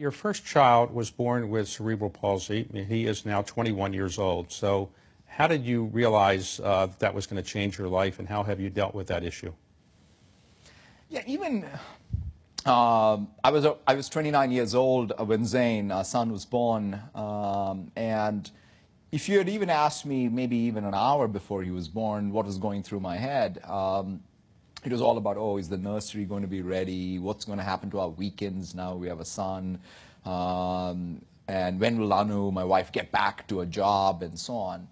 Your first child was born with cerebral palsy. He is now 21 years old. So how did you realize that was going to change your life, and how have you dealt with that issue? Yeah, even I was 29 years old when Zane, our son, was born, and if you had even asked me maybe even an hour before he was born what was going through my head, it was all about, oh, is the nursery going to be ready? What's going to happen to our weekends now we have a son? And when will Anu, my wife, get back to a job and so on?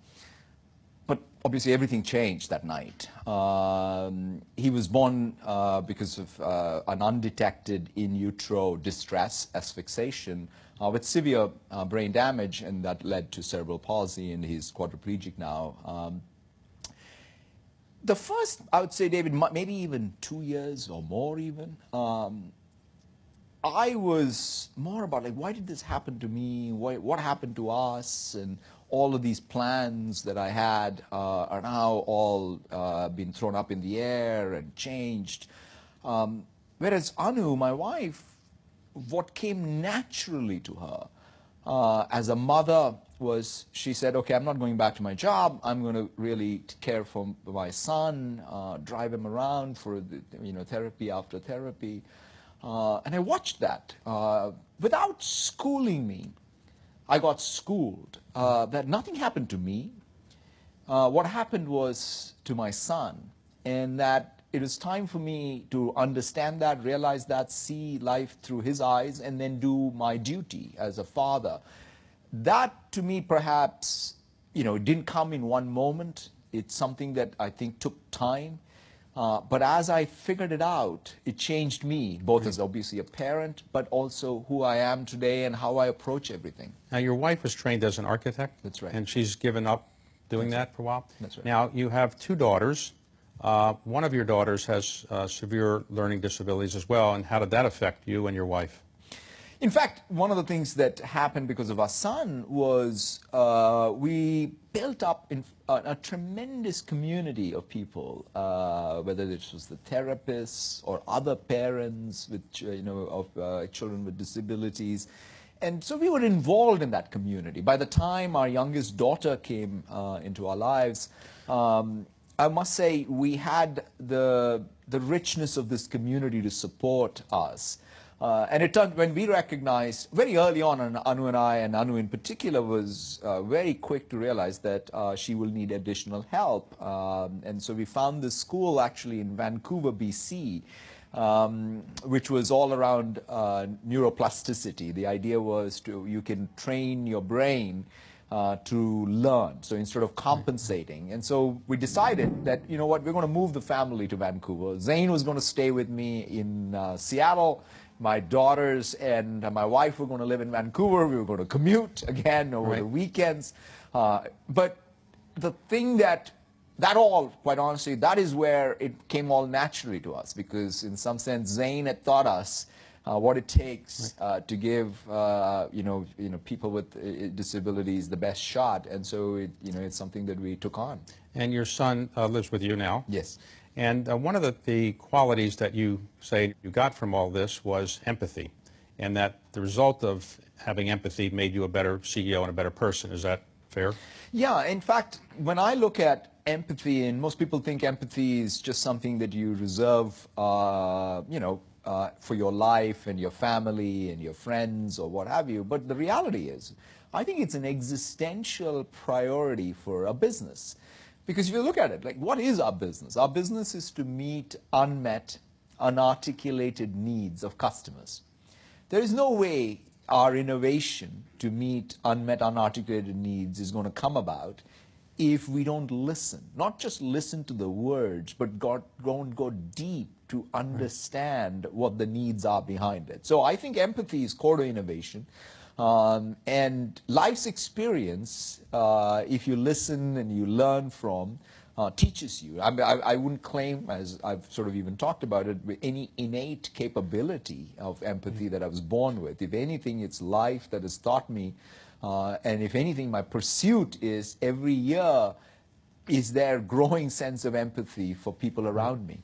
But obviously everything changed that night. He was born because of an undetected in utero distress, asphyxiation, with severe brain damage, and that led to cerebral palsy, and he's quadriplegic now. The first, I would say, David, maybe even 2 years or more even, I was more about, like, why did this happen to me? What happened to us? And all of these plans that I had are now all been thrown up in the air and changed. Whereas Anu, my wife, what came naturally to her as a mother was, she said, okay, I'm not going back to my job. I'm going to really care for my son, drive him around for therapy after therapy. And I watched that. Without schooling me, I got schooled. That nothing happened to me. What happened was to my son, and that it was time for me to understand that, realize that, see life through his eyes, and then do my duty as a father. That, to me, perhaps, it didn't come in one moment. It's something that I think took time. But as I figured it out, it changed me, both as obviously a parent, but also who I am today and how I approach everything. Now, your wife was trained as an architect. That's right. And she's given up doing that for a while. That's right. Now, you have two daughters. One of your daughters has severe learning disabilities as well. And how did that affect you and your wife? In fact, one of the things that happened because of our son was we built up a tremendous community of people, whether this was the therapists or other parents with, of children with disabilities. And so we were involved in that community. By the time our youngest daughter came into our lives, I must say we had the richness of this community to support us. And it turned, when we recognized very early on, and Anu and I, and Anu in particular, was very quick to realize that she will need additional help. And so we found this school actually in Vancouver, BC, which was all around neuroplasticity. The idea was you can train your brain to learn, so instead of compensating. And so we decided that, you know what, we're going to move the family to Vancouver. Zane was going to stay with me in Seattle. My daughters and my wife were going to live in Vancouver. We were going to commute again over the weekends. But the thing that all, quite honestly, that is where it came all naturally to us, because in some sense Zane had taught us what it takes to give people with disabilities the best shot, and so it's something that we took on. And your son lives with you now. Yes. And one of the qualities that you say you got from all this was empathy, and that the result of having empathy made you a better CEO and a better person. Is that fair? Yeah. In fact, when I look at empathy, and most people think empathy is just something that you reserve, for your life and your family and your friends or what have you. But the reality is, I think it's an existential priority for a business. Because if you look at it, like, what is our business? Our business is to meet unmet, unarticulated needs of customers. There is no way our innovation to meet unmet, unarticulated needs is going to come about if we don't listen. Not just listen to the words, but don't go deep to understand what the needs are behind it. So I think empathy is core to innovation. And life's experience, if you listen and you learn from, teaches you. I wouldn't claim, as I've sort of even talked about it, with any innate capability of empathy that I was born with. If anything, it's life that has taught me. And if anything, my pursuit is every year, is there growing sense of empathy for people around me.